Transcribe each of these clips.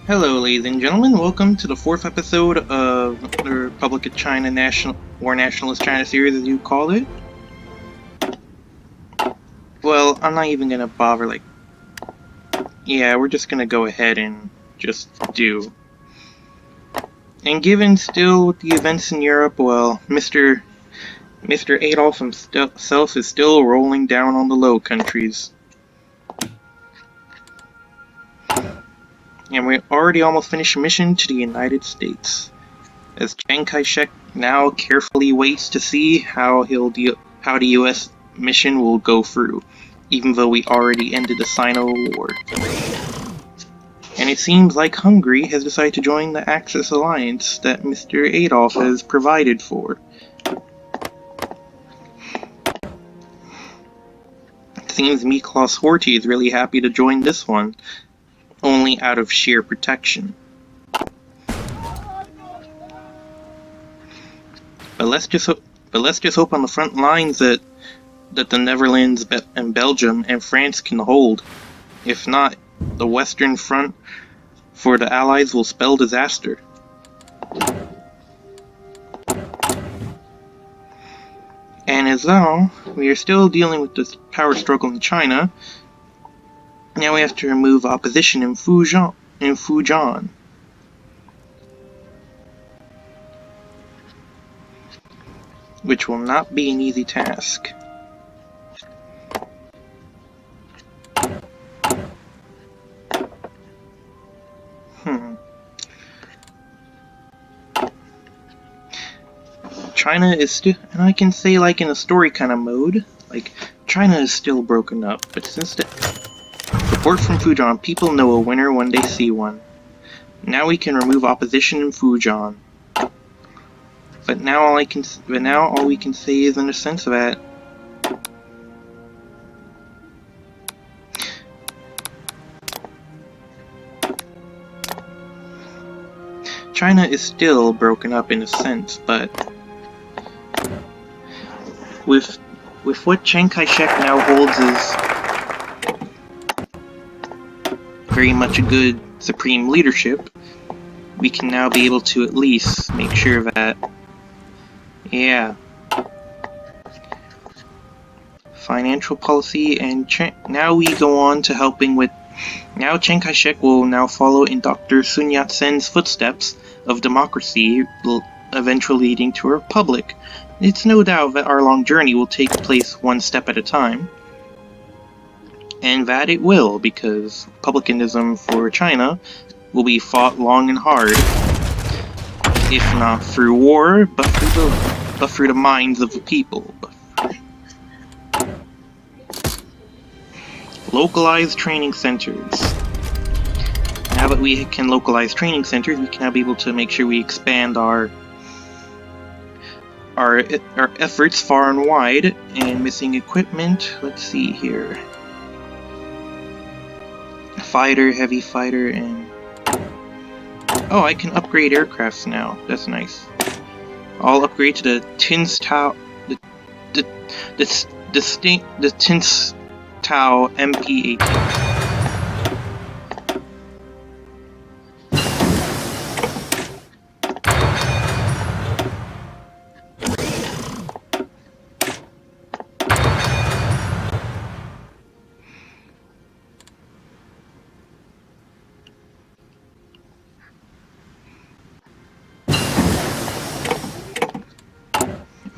Hello, ladies and gentlemen. Welcome to the fourth episode of the Republic of China Nationalist China series, as you call it. Well, I'm not even gonna bother. Yeah, we're just gonna go ahead and just do. And given still the events in Europe, well, Mr. Adolf himself is still rolling down on the Low Countries. And we already almost finished a mission to the United States, as Chiang Kai-shek now carefully waits to see how the U.S. mission will go through, even though we already ended the Sino War. And it seems like Hungary has decided to join the Axis alliance that Mr. Adolf has provided for. It seems Miklos Horthy is really happy to join this one, only out of sheer protection. But let's just hope on the front lines that the Netherlands and Belgium and France can hold. If not, the Western Front for the Allies will spell disaster. And as though we are still dealing with this power struggle in China, now we have to remove opposition in Fujian. Which will not be an easy task. China is still, and I can say like in a story kind of mode, like China is still broken up, but since the report from Fujian, people know a winner when they see one. Now we can remove opposition in Fujian. But now all we can say is in a sense that China is still broken up in a sense, but with what Chiang Kai-shek now holds as very much a good supreme leadership, we can now be able to at least make sure that, yeah, financial policy, and now we go on to helping with. Now Chiang Kai-shek will now follow in Dr. Sun Yat-sen's footsteps of democracy, eventually leading to a republic. It's no doubt that our long journey will take place one step at a time. And that it will, because republicanism for China will be fought long and hard. If not through war, but through the minds of the people. Localized training centers. Now that we can localize training centers, we can now be able to make sure we expand our efforts far and wide. And missing equipment, let's see here. Fighter, heavy fighter, and oh, I can upgrade aircrafts now. That's nice. I'll upgrade to the Tinstao, the Tinstao MP-18.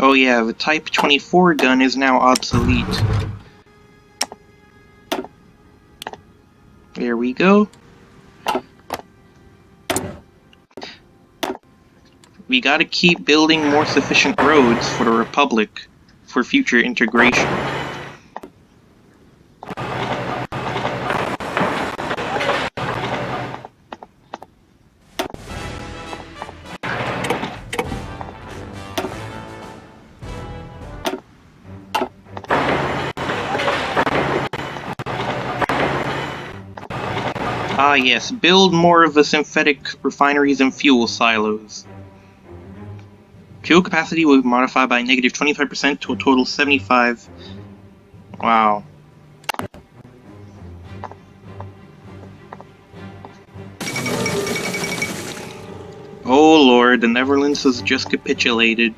Oh yeah, the Type 24 gun is now obsolete. There we go. We gotta keep building more sufficient roads for the Republic for future integration. Ah yes, build more of the synthetic refineries and fuel silos. Fuel capacity will be modified by negative 25% to a total 75. Wow. war, the Netherlands has just capitulated.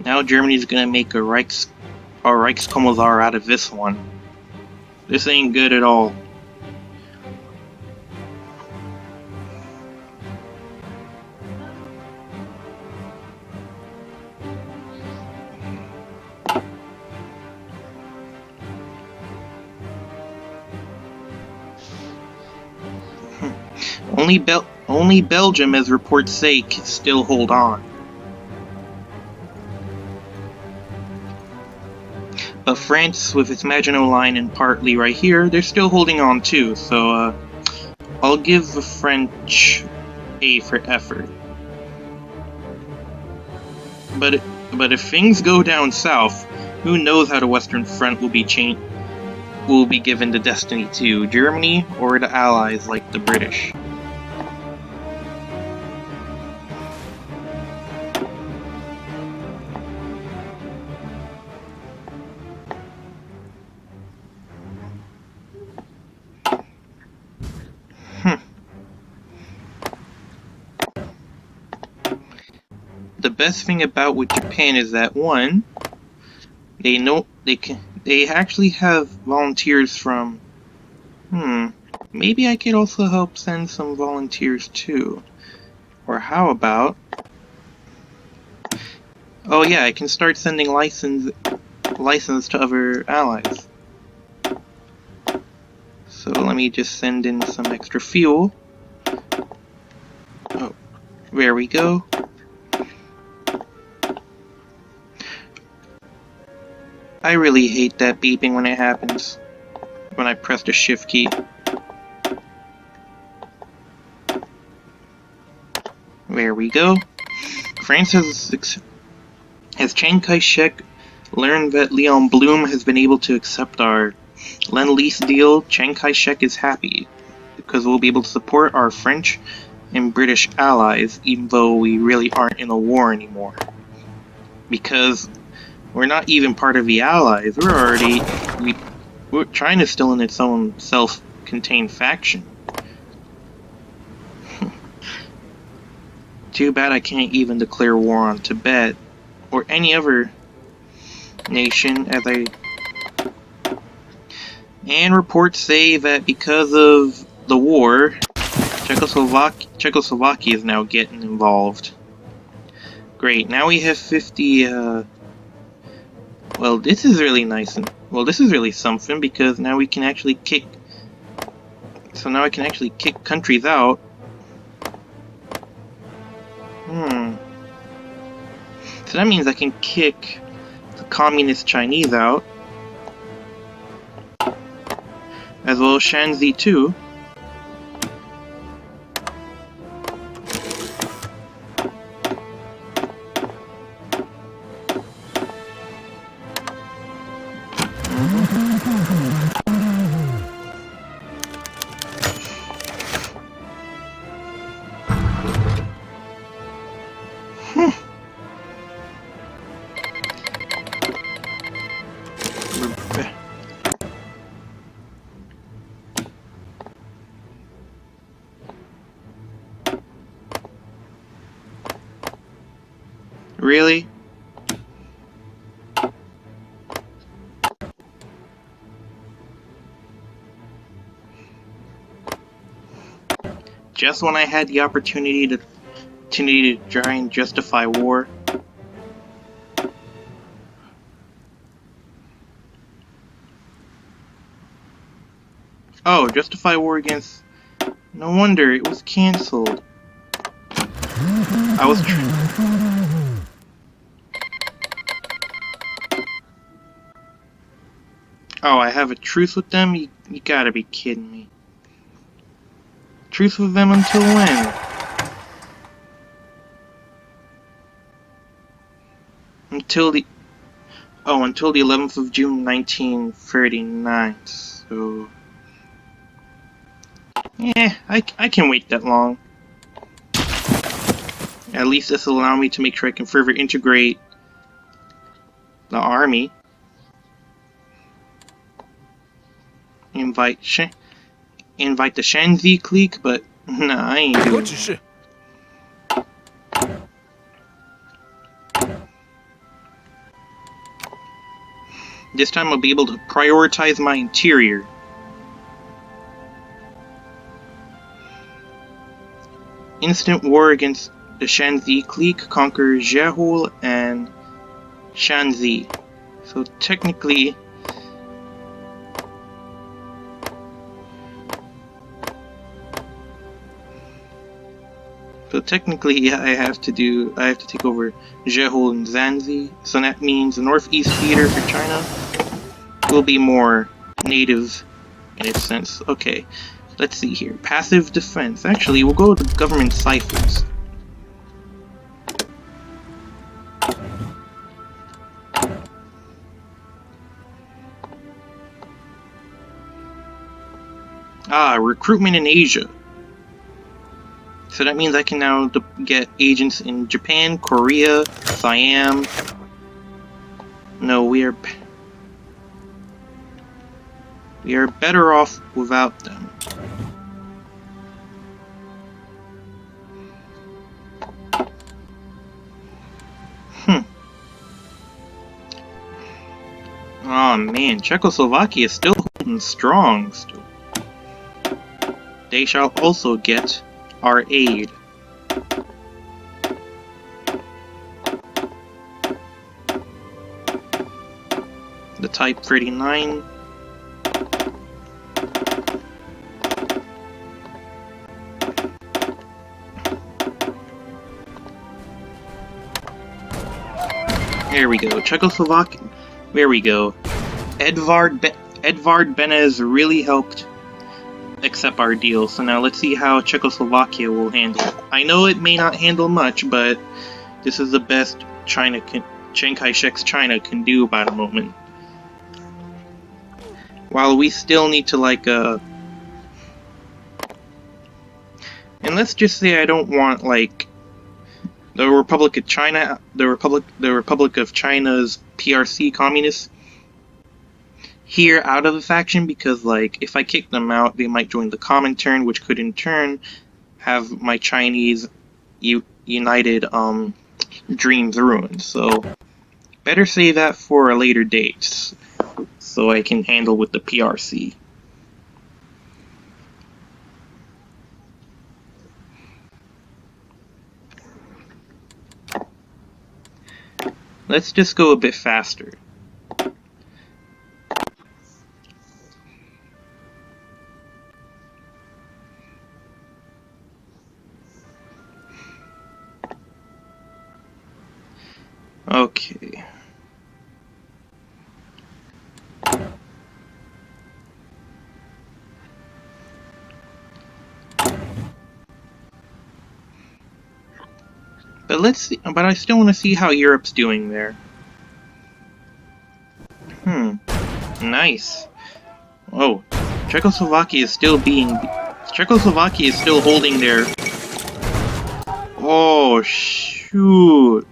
Now Germany's gonna make a Reichskommissar out of this one. This ain't good at all. Only Belgium, as reports say, can still hold on. But France, with its Maginot Line and partly right here, they're still holding on too, so I'll give the French A for effort. But if things go down south, who knows how the Western Front will be given the destiny to Germany or the Allies like the British. The best thing about with Japan is that one, they actually have volunteers from. Maybe I could also help send some volunteers too. Or how about? Oh yeah, I can start sending license to other allies. So let me just send in some extra fuel. Oh, there we go. I really hate that beeping when it happens, when I press the shift key. There we go. France has Chiang Kai-shek learned that Leon Blum has been able to accept our Lend-Lease deal. Chiang Kai-shek is happy, because we'll be able to support our French and British allies, even though we really aren't in a war anymore. Because we're not even part of the Allies. China's still in its own self-contained faction. Too bad I can't even declare war on Tibet or any other nation, and reports say that because of the war, Czechoslovakia is now getting involved. Great, now we have 50, well, this is really nice, this is really something, because now we can actually kick countries out. So that means I can kick the communist Chinese out, as well as Shanxi too. Really? Just when I had the opportunity to try and justify war. Oh, justify war against... No wonder, it was cancelled. I was Oh, I have a truce with them? You gotta be kidding me. Truce with them until when? Until the 11th of June 1939, so... I can wait that long. At least this will allow me to make sure I can further integrate the army. Invite the Shanxi clique, but nah, I ain't doing that. This time I'll be able to prioritize my interior. Instant war against the Shanzi clique conquers Jehul and Shanzi. So technically, I have to take over Jehul and Zanzi. So that means the northeast theater for China will be more native in its sense. Okay, let's see here. Passive defense. Actually, we'll go with the government ciphers. Recruitment in Asia. So that means I can now get agents in Japan, Korea, Siam. No, we are better off without them. Oh man, Czechoslovakia is still holding strong. They shall also get our aid. The Type 39. There we go. Czechoslovakia. There we go. Edvard Beneš really helped accept our deal, so now let's see how Czechoslovakia will handle it. I know it may not handle much, but this is the best Chiang Kai-shek's China can do by the moment. While we still need to and let's just say I don't want the Republic of China, the Republic of China's PRC communists here out of the faction, because if I kick them out, they might join the Comintern, which could in turn have my Chinese united dreams ruined. So better save that for a later date, so I can handle with the PRC. Let's just go a bit faster. Okay. But let's see. But I still want to see how Europe's doing there. Nice. Oh, Czechoslovakia is still holding their. Oh shoot!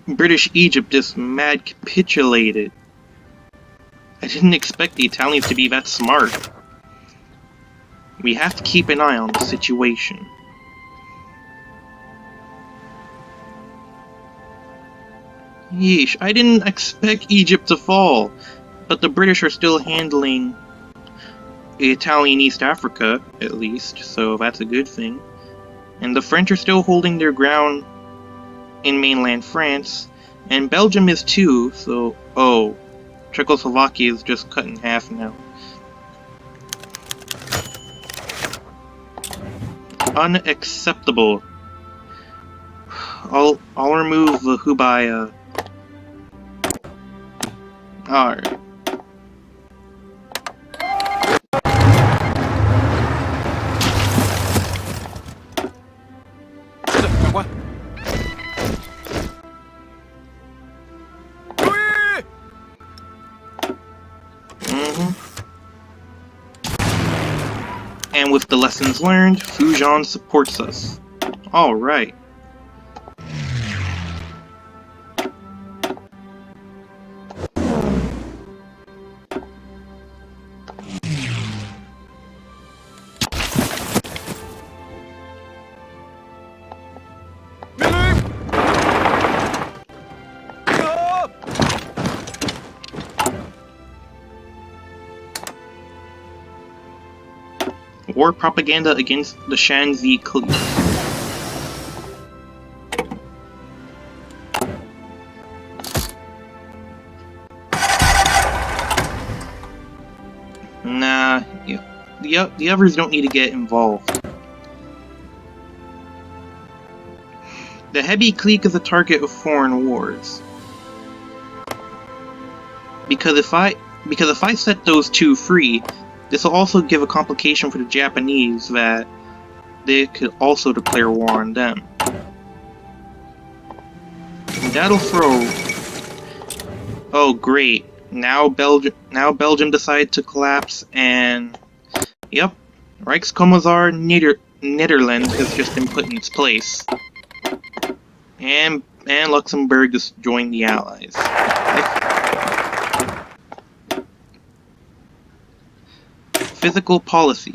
British Egypt just mad capitulated. I didn't expect the Italians to be that smart. We have to keep an eye on the situation. Yeesh, I didn't expect Egypt to fall, but the British are still handling Italian East Africa, at least, so that's a good thing. And the French are still holding their ground in mainland France, and Belgium is too, so, oh, Czechoslovakia is just cut in half now. Unacceptable. I'll remove the Hubei. Alright. And with the lessons learned, Fujian supports us. Alright. War propaganda against the Shanzi clique. Nah, the others don't need to get involved. The Hebi clique is a target of foreign wars. Because if I set those two free, this will also give a complication for the Japanese that they could also declare war on them. And that'll throw... Oh great, now Belgium decided to collapse, and... Yep, Rijkskommissar Netherlands has just been put in its place. And Luxembourg just joined the Allies. Fiscal policy.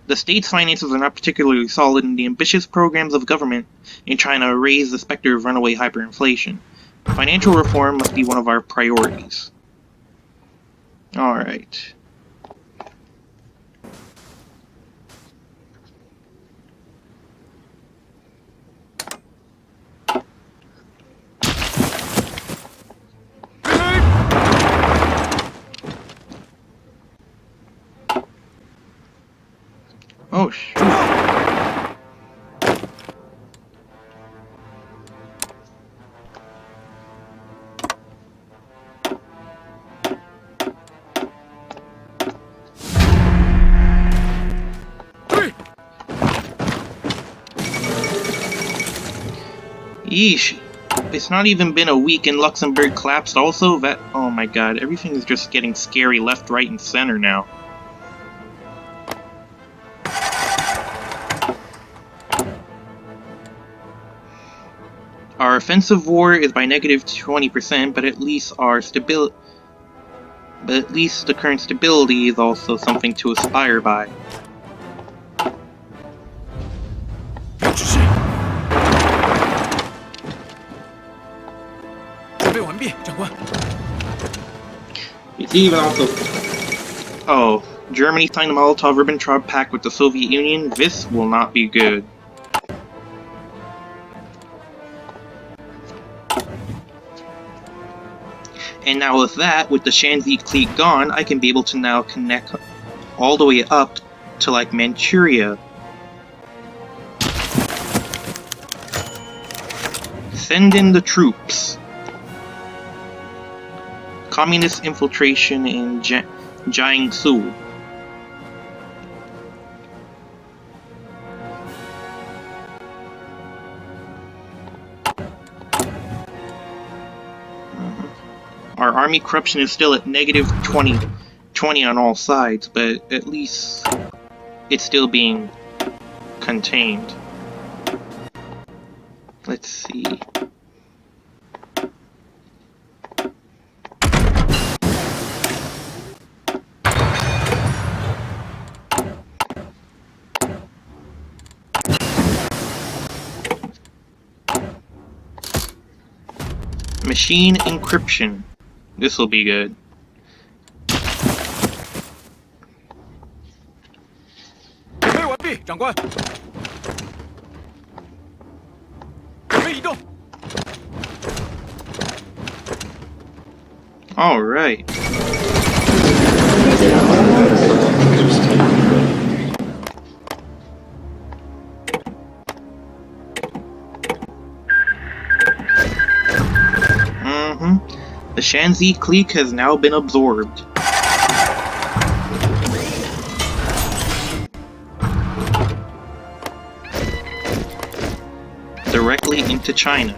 The state's finances are not particularly solid, and the ambitious programs of government in China raise the specter of runaway hyperinflation. Financial reform must be one of our priorities. Alright. Oh, shoot. Yeesh. It's not even been a week and Luxembourg collapsed also? That... Oh my god, everything is just getting scary left, right, and center now. Our offensive war is by negative 20%, but at least the current stability is also something to aspire by. It's even also... Oh, Germany signed the Molotov-Ribbentrop Pact with the Soviet Union? This will not be good. And now with that, with the Shanzi clique gone, I can be able to now connect all the way up to like Manchuria. Send in the troops. Communist infiltration in Jiangsu. Our army corruption is still at negative 20 on all sides, but at least it's still being contained. Let's see. Machine encryption. This will be good. All right. The Shanzi clique has now been absorbed. Directly into China.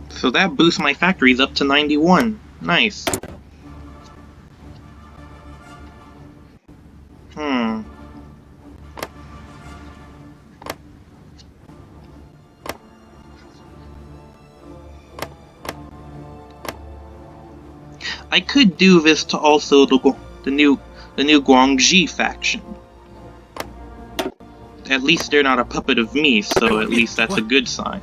So that boosts my factories up to 91. Nice. I could do this to also the new Guangxi faction. At least they're not a puppet of me, so at least that's a good sign.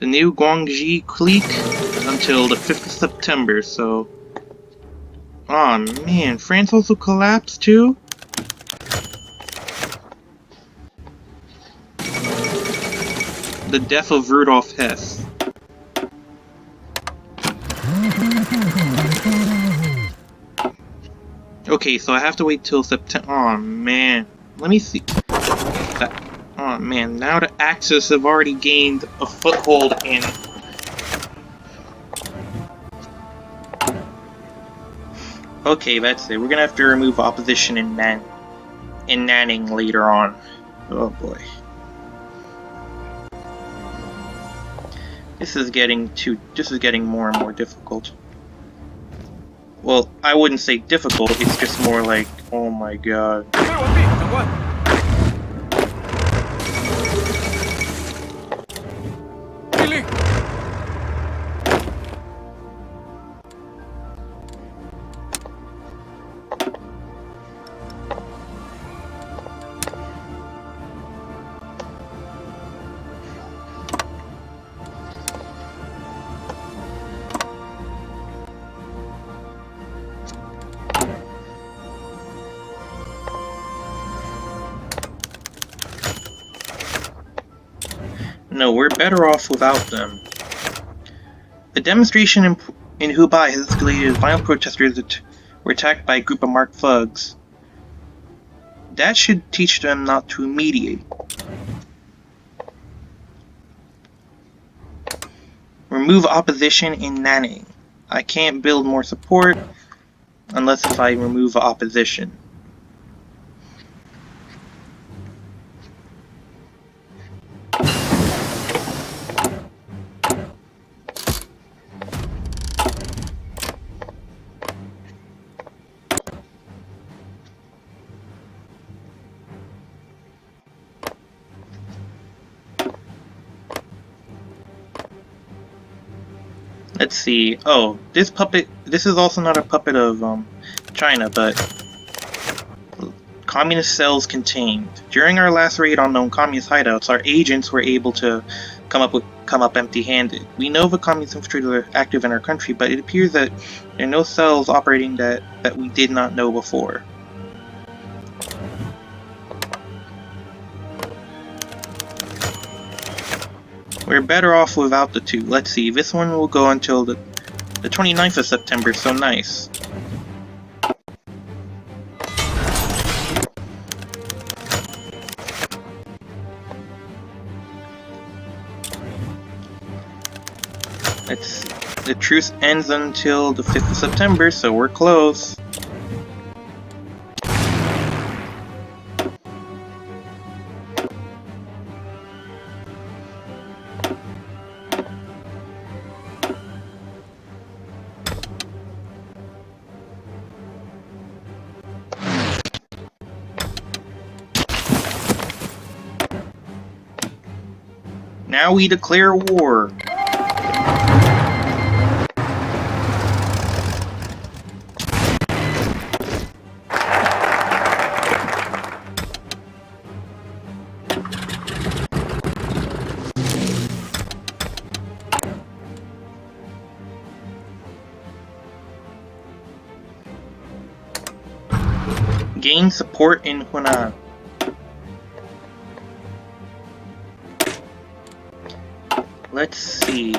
the new Guangxi clique until the 5th of September, so... Aw, man, France also collapsed too? The death of Rudolf Hess. Okay, so I have to wait till September. Aw, man. Let me see. Aw, man, now the Axis have already gained a foothold in... Okay, that's it. We're gonna have to remove opposition in Nanning later on. Oh boy. This is getting more and more difficult. Well, I wouldn't say difficult, it's just more like, oh my god. No, we're better off without them. A demonstration in Hubei has escalated as violent protesters were attacked by a group of marked thugs. That should teach them not to mediate. Remove opposition in Nanning. I can't build more support unless if I remove opposition. Let's see. Oh, this is also not a puppet of China, but communist cells contained. During our last raid on known communist hideouts, our agents were able to come up empty-handed. We know the communist infiltrators are active in our country, but it appears that there are no cells operating that we did not know before. We're better off without the two. Let's see, this one will go until the 29th of September, so nice. Let's see. The truce ends until the 5th of September, so we're close. Now we declare war. Gain support in Hunan. Let's see.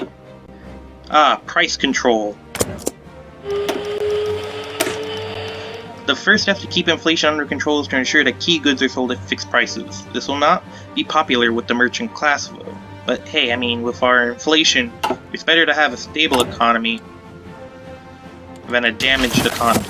Price control. The first step to keep inflation under control is to ensure that key goods are sold at fixed prices. This will not be popular with the merchant class, though. But hey, I mean, with our inflation, it's better to have a stable economy than a damaged economy.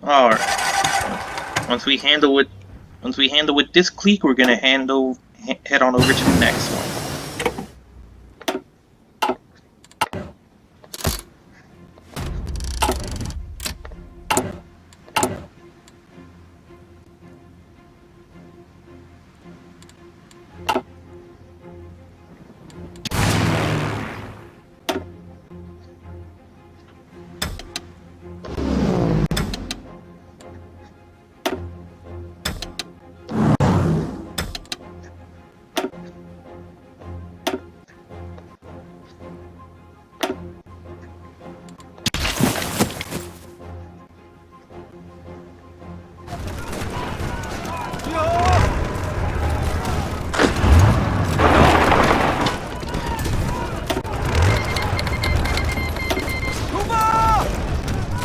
Alright. Once we handle with this clique, we're gonna head on over to the next one.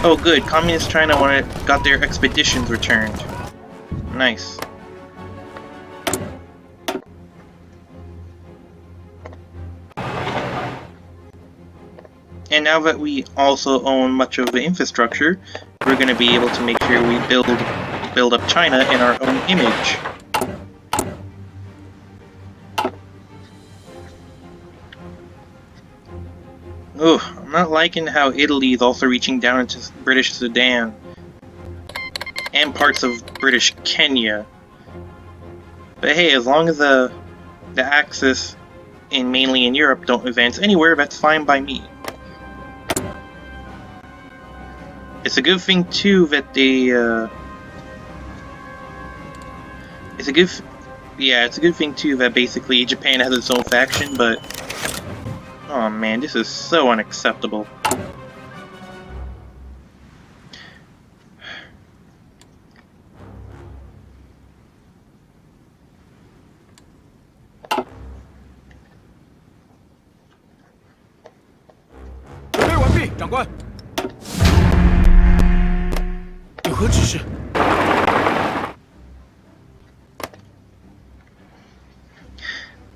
Oh good, Communist China got their expeditions returned. Nice. And now that we also own much of the infrastructure, we're going to be able to make sure we build up China in our own image. Ugh, I'm not liking how Italy is also reaching down into British Sudan and parts of British Kenya. But hey, as long as the Axis mainly in Europe don't advance anywhere, that's fine by me. It's a good thing too that they it's a good thing too that basically Japan has its own faction, but oh man, this is so unacceptable.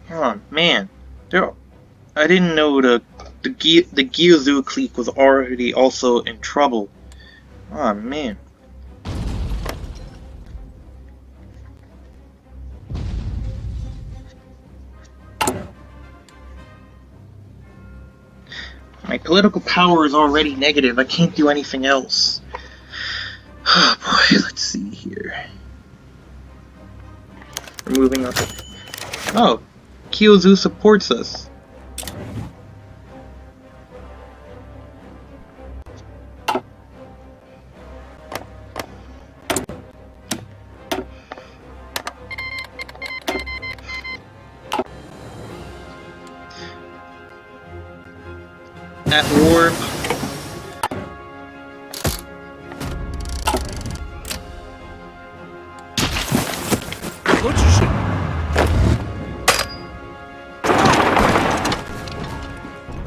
Oh man, I didn't know the Gyuzu clique was already also in trouble. Oh man. My political power is already negative. I can't do anything else. Oh boy, let's see here. We're moving on. Oh, Kyuzu supports us. At war.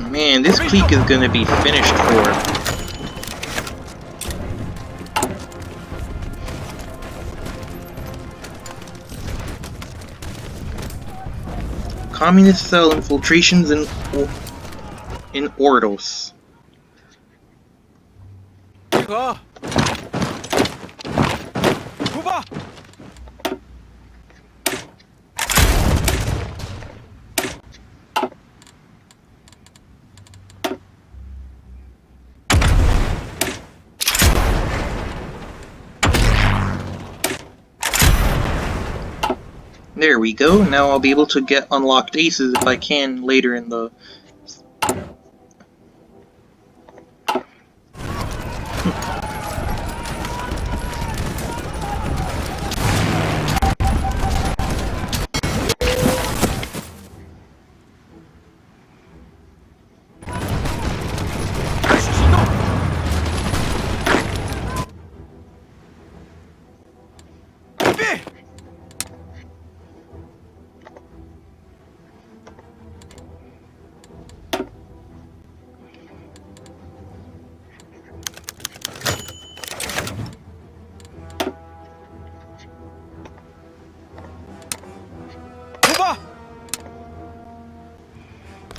Man, this clique is gonna be finished for. Communist cell infiltrations in Ordos. There we go. Now I'll be able to get unlocked aces if I can later in the...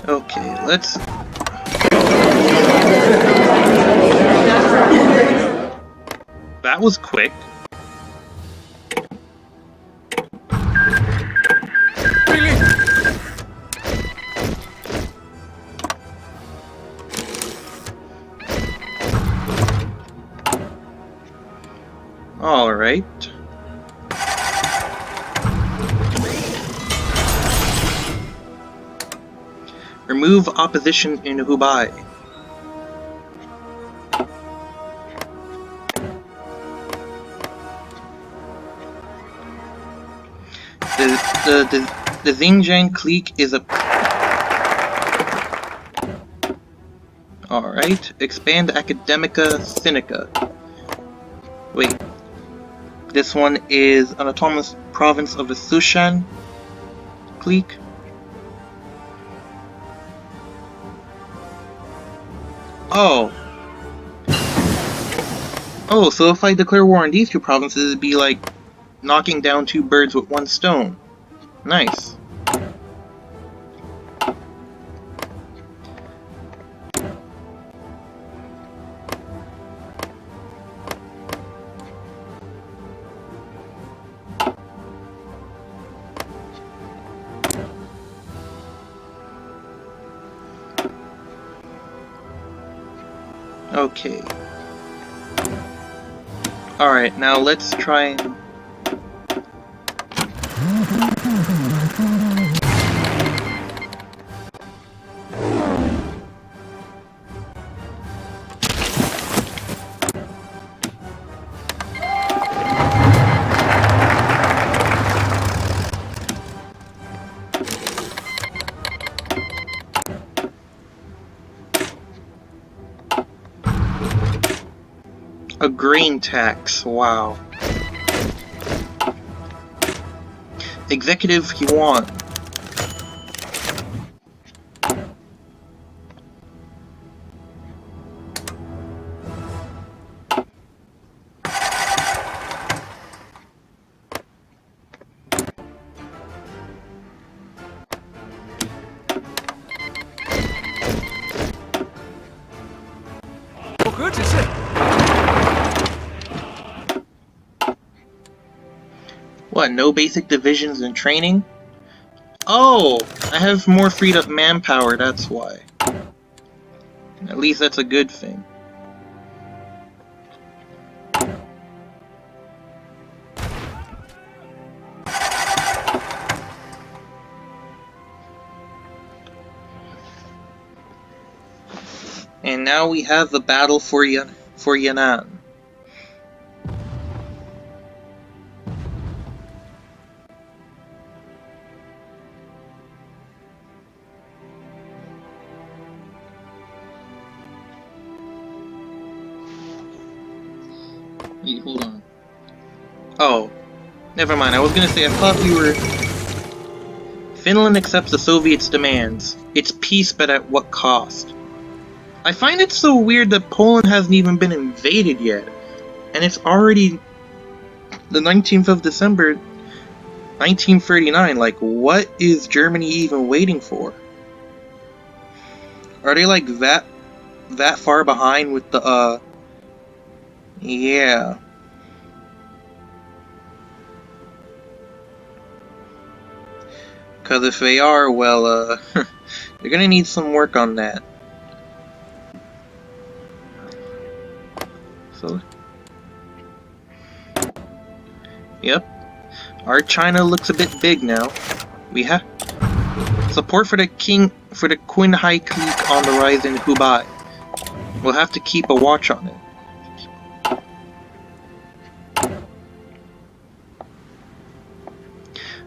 Okay, let's... That was quick. Alright. Remove opposition in Hubei. The Xinjiang clique is a... Alright. Expand Academica Sinica. Wait. This one is an autonomous province of the Sushan clique. Oh. Oh, so if I declare war on these two provinces, it'd be like knocking down two birds with one stone. Nice. Okay. Alright, now let's try and... A grain tax, wow. Executive Yuan. What, no basic divisions and training? Oh, I have more freed up manpower, that's why. At least that's a good thing. And now we have the battle for Yan'an. Wait, hold on. Oh, never mind. I was gonna say, I thought we were... Finland accepts the Soviets' demands. It's peace, but at what cost? I find it so weird that Poland hasn't even been invaded yet. And it's already the 19th of December, 1939. Like, what is Germany even waiting for? Are they like that far behind with the, yeah. Because if they are, well, they're gonna need some work on that. So, yep. Our China looks a bit big now. We have support for the Qinghai clique on the rise in Hubei. We'll have to keep a watch on it.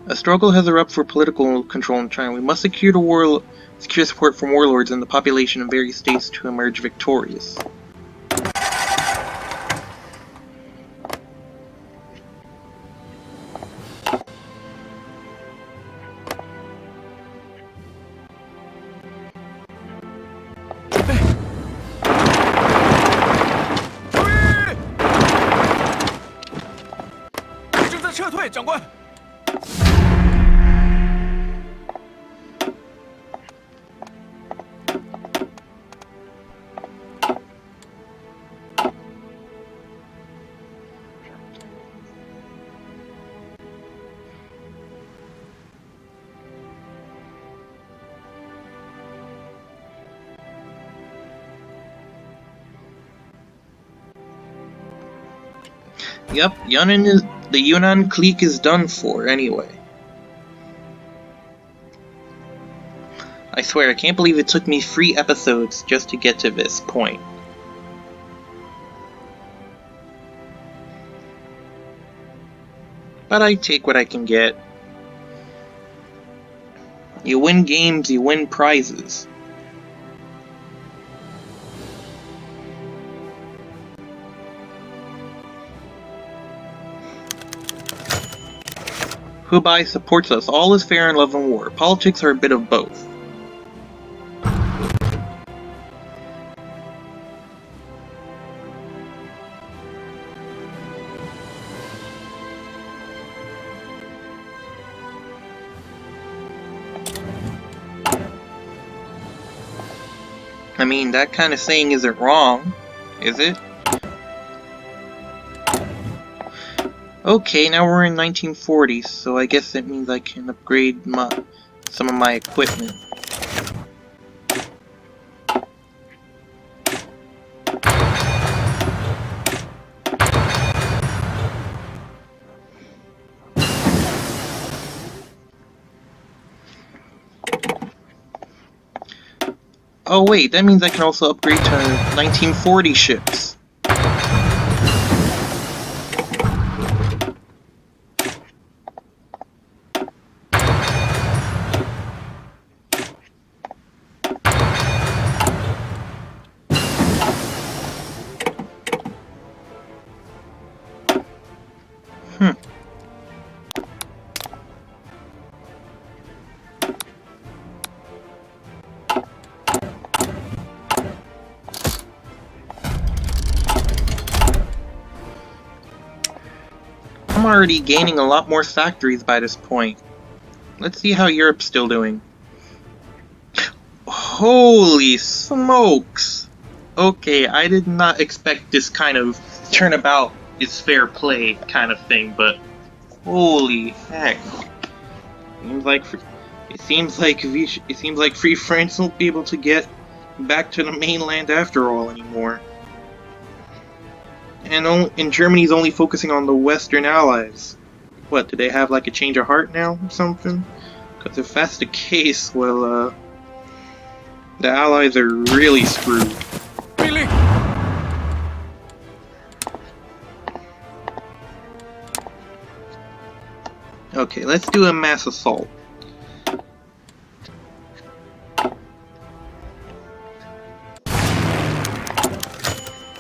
A struggle has erupted for political control in China. We must secure support from warlords and the population in various states to emerge victorious. Yep, the Yunnan clique is done for anyway. I swear, I can't believe it took me 3 episodes just to get to this point. But I take what I can get. You win games, you win prizes. Hubei supports us. All is fair in love and war. Politics are a bit of both. I mean, that kind of saying isn't wrong, is it? Okay, now we're in 1940, so I guess that means I can upgrade some of my equipment. Oh wait, that means I can also upgrade to 1940 ships. I'm already gaining a lot more factories by this point. Let's see how Europe's still doing. Holy smokes! Okay, I did not expect this kind of turnabout is fair play kind of thing, but holy heck! It seems like Free France won't be able to get back to the mainland after all anymore. And Germany's only focusing on the Western Allies. What, do they have like a change of heart now or something? Because if that's the case, well, the Allies are really screwed. Really? Okay, let's do a mass assault.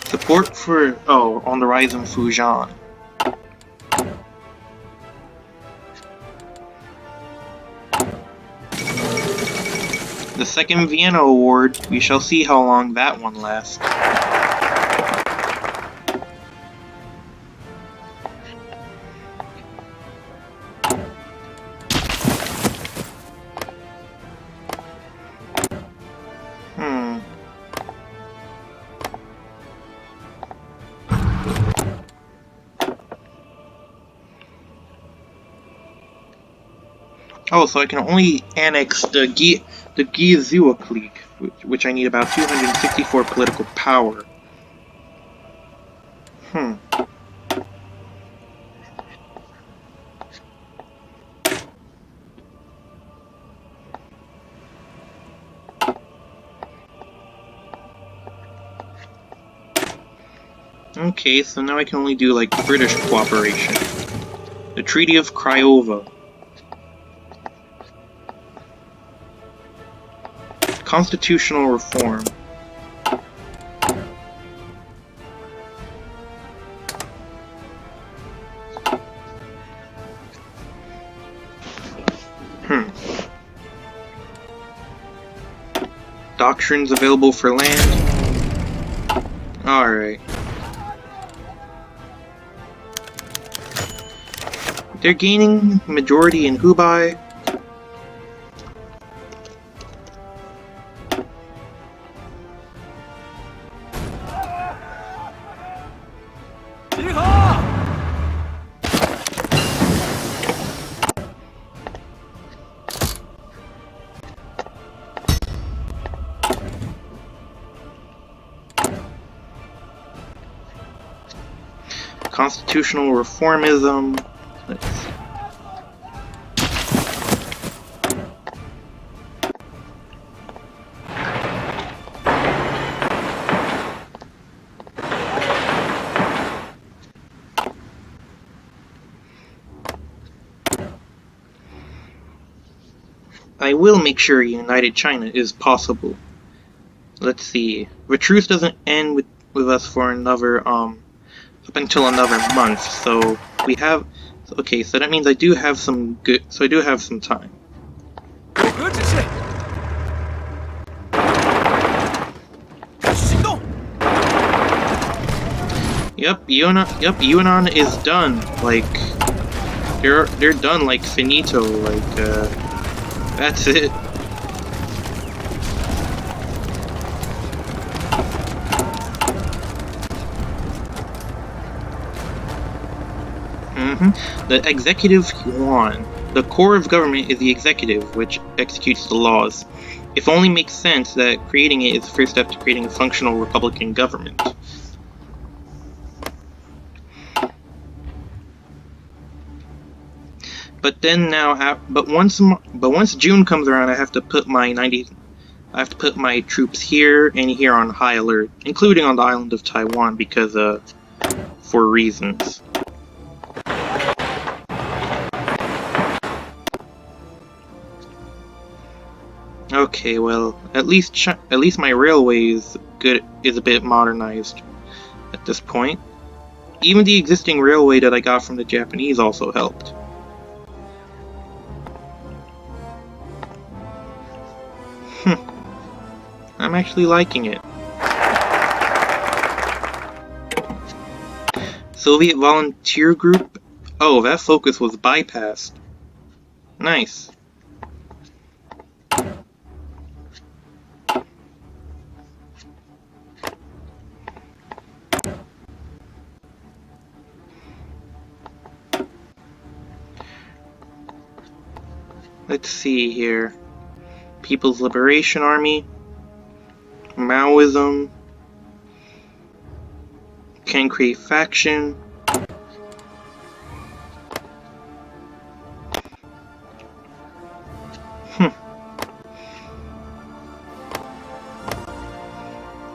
Support for... oh, on the rise in Fujian. The second Vienna Award, we shall see how long that one lasts. Oh, so I can only annex the Gizua clique, which I need about 264 political power. Okay, so now I can only do, like, British cooperation. The Treaty of Craiova. Constitutional reform. Doctrines available for land. Alright. They're gaining majority in Hubei. constitutional reformism. Let's see. I will make sure a united China is possible. Let's see. The truce doesn't end with us for another up until another month, so we have okay, so that means I do have some time. Yep, Yunnan is done. Like they're done like finito, like that's it. The executive yuan. The core of government is the executive, which executes the laws. It only makes sense that creating it is the first step to creating a functional republican government. But then now, but once June comes around, I have to put my troops here and here on high alert, including on the island of Taiwan, because for reasons. Okay, well, at least my railway is a bit modernized at this point. Even the existing railway that I got from the Japanese also helped. I'm actually liking it. Soviet Volunteer Group? Oh, that focus was bypassed. Nice. Let's see here. People's Liberation Army. Maoism. Can create faction.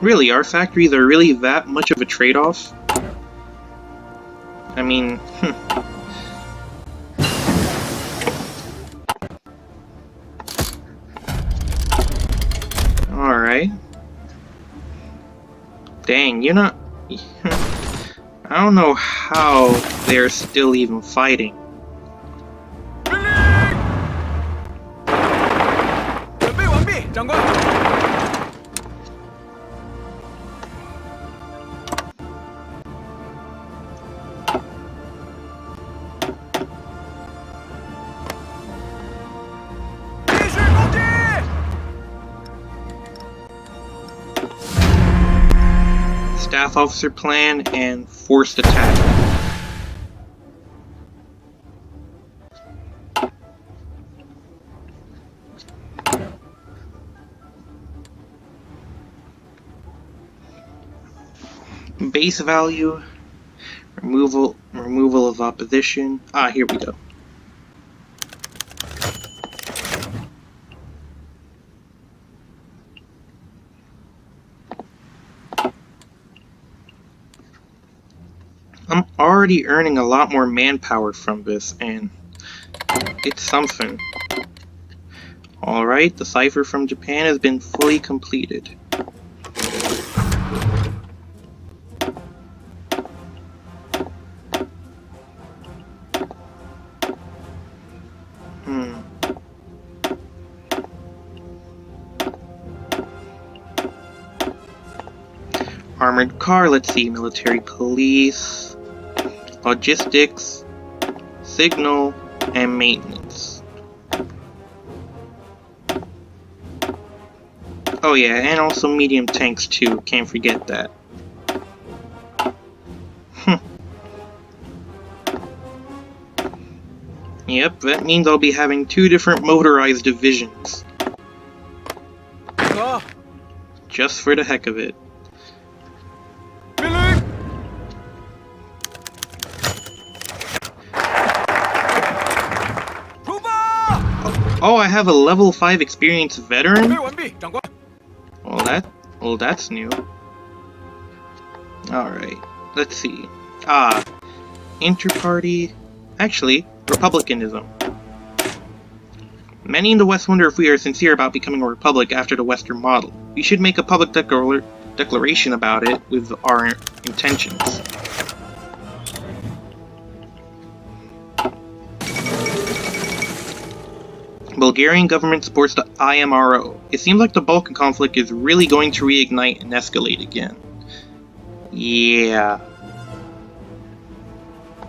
Really, our factories are really that much of a trade-off? I mean, Alright. Dang, you're not... I don't know how they're still even fighting. Staff officer plan and forced attack. Base value, removal of opposition. Ah, here we go. I'm already earning a lot more manpower from this, and it's something. Alright, the cipher from Japan has been fully completed. Armored car, let's see, military police, logistics, signal, and maintenance. Oh yeah, and also medium tanks too, can't forget that. Yep, that means I'll be having 2 different motorized divisions. Just for the heck of it. Oh, I have a level 5 experienced veteran? 完毕，长官。 Well, that's new. Alright, let's see. Inter-party... Actually, Republicanism. Many in the West wonder if we are sincere about becoming a republic after the Western model. We should make a public declaration about it with our intentions. Bulgarian government supports the IMRO. It seems like the Balkan conflict is really going to reignite and escalate again. Yeah.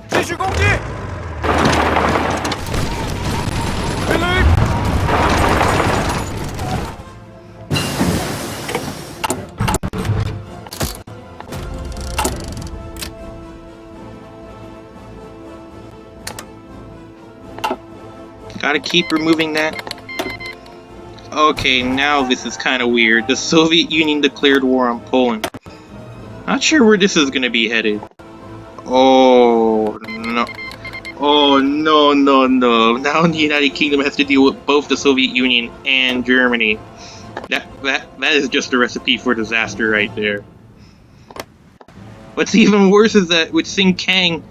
继续攻击！命令！ Gotta keep removing that. Okay, now this is kinda weird. The Soviet Union declared war on Poland. Not sure where this is gonna be headed. Oh, no. Oh, no, no, no. Now the United Kingdom has to deal with both the Soviet Union and Germany. That is just a recipe for disaster right there. What's even worse is that with Sing Kang...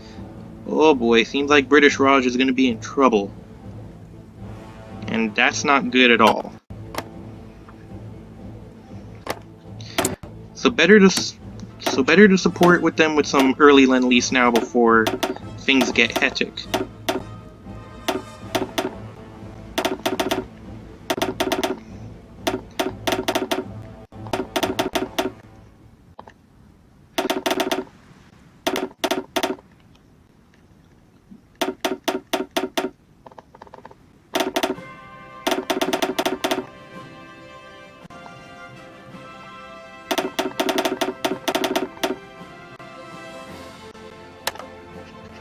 Oh boy, seems like British Raj is gonna be in trouble. And that's not good at all. So better to support with them with some early Lend-Lease now before things get hectic.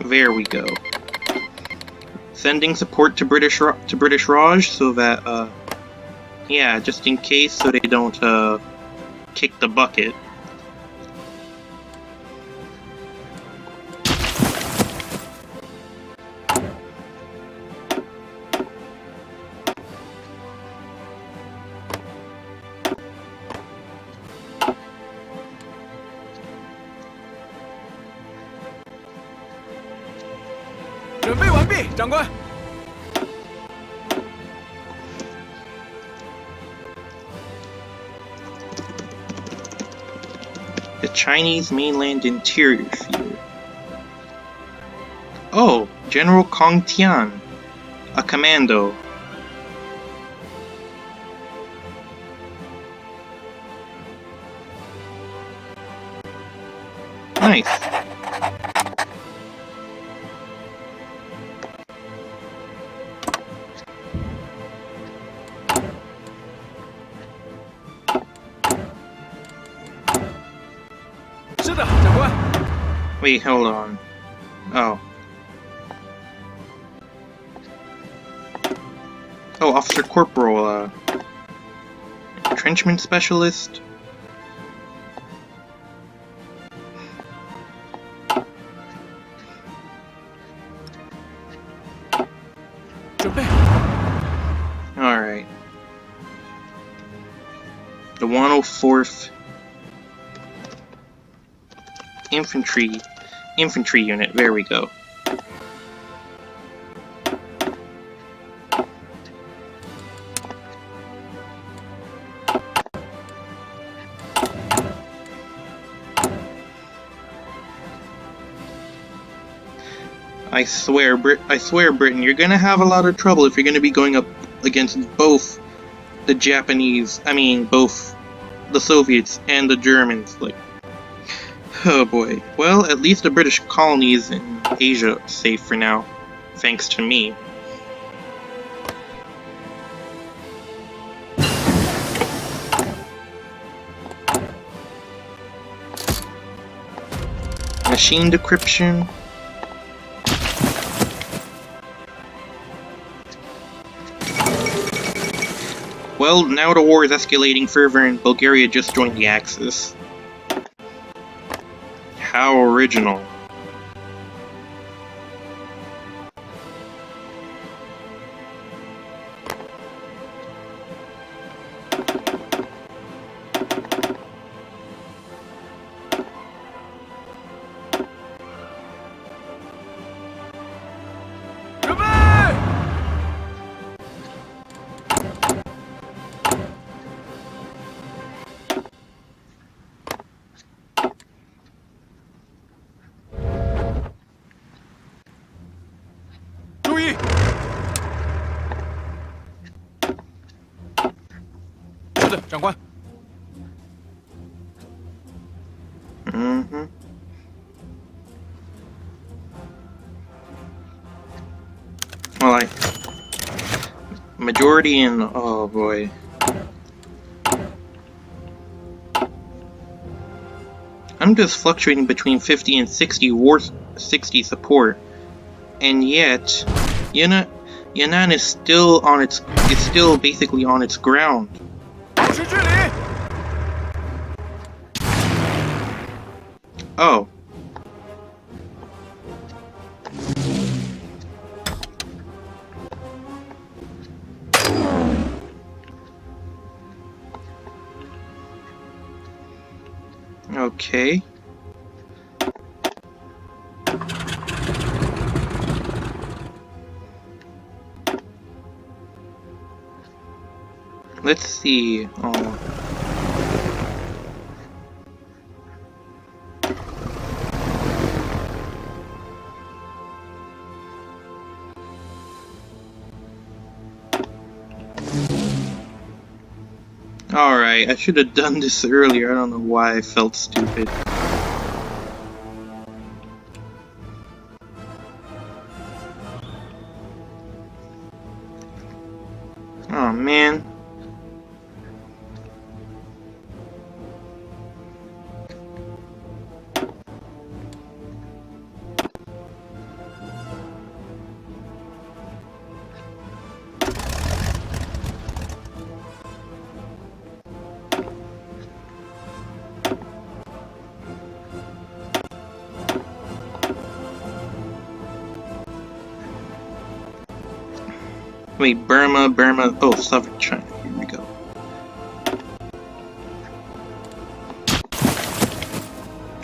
There we go. Sending support to British Raj so that yeah, just in case so they don't kick the bucket. The Chinese mainland interior field. Oh, General Kong Tian, a commando. Nice. Wait, hold on. Oh. Oh, Officer Corporal, Entrenchment Specialist? Alright. The 104th Infantry unit, there we go. I swear, Britain, you're gonna have a lot of trouble if you're gonna be going up against both the Japanese, both the Soviets and the Germans, like... Oh boy. Well, at least the British colonies in Asia are safe for now, thanks to me. Machine decryption. Well, now the war is escalating further and Bulgaria just joined the Axis. How original. 是，长官。 Mm-hmm. Well, like, majority in, oh boy. I'm just fluctuating between 50 and 60 support, and yet, Yan'an is still basically on its ground. 保持距离。 Oh. Okay. Let's see. Oh. Alright, I should have done this earlier. I don't know why I felt stupid. Oh man. Wait, Burma, oh, Southern China, here we go.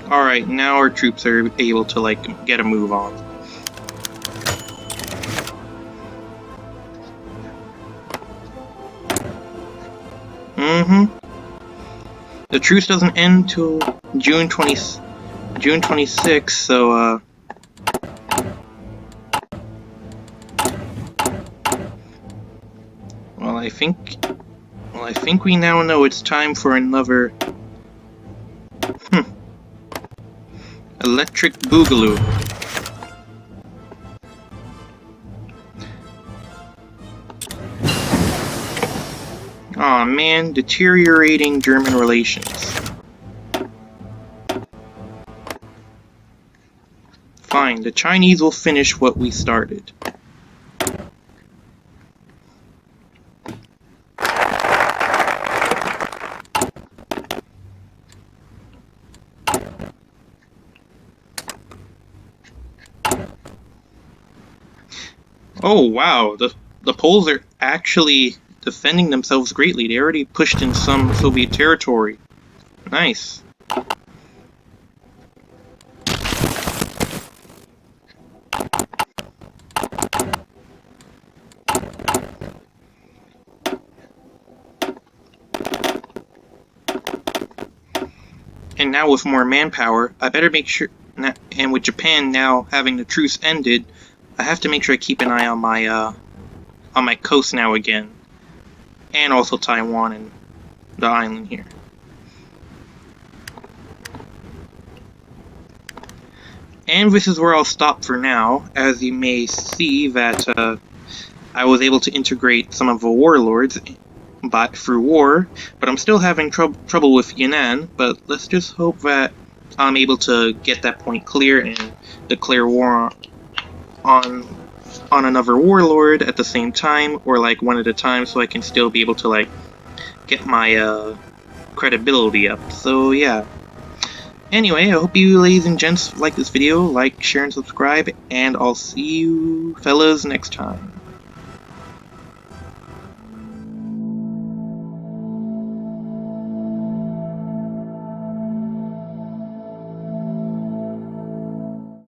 Alright, now our troops are able to, like, get a move on. Mm-hmm. The truce doesn't end till June 26th, so, I think we now know it's time for another Electric Boogaloo. Aw man, deteriorating German relations. Fine, the Chinese will finish what we started. Oh wow, the Poles are actually defending themselves greatly. They already pushed in some Soviet territory. Nice. And now with more manpower, I better make sure, and with Japan now having the truce ended, I have to make sure I keep an eye on my coast now again. And also Taiwan and the island here. And this is where I'll stop for now. As you may see that I was able to integrate some of the warlords through war, but I'm still having trouble with Yan'an, but let's just hope that I'm able to get that point clear and declare war on another warlord at the same time, or like one at a time, so I can still be able to like get my credibility up. So yeah. Anyway, I hope you ladies and gents like this video, like, share, and subscribe, and I'll see you fellas next time.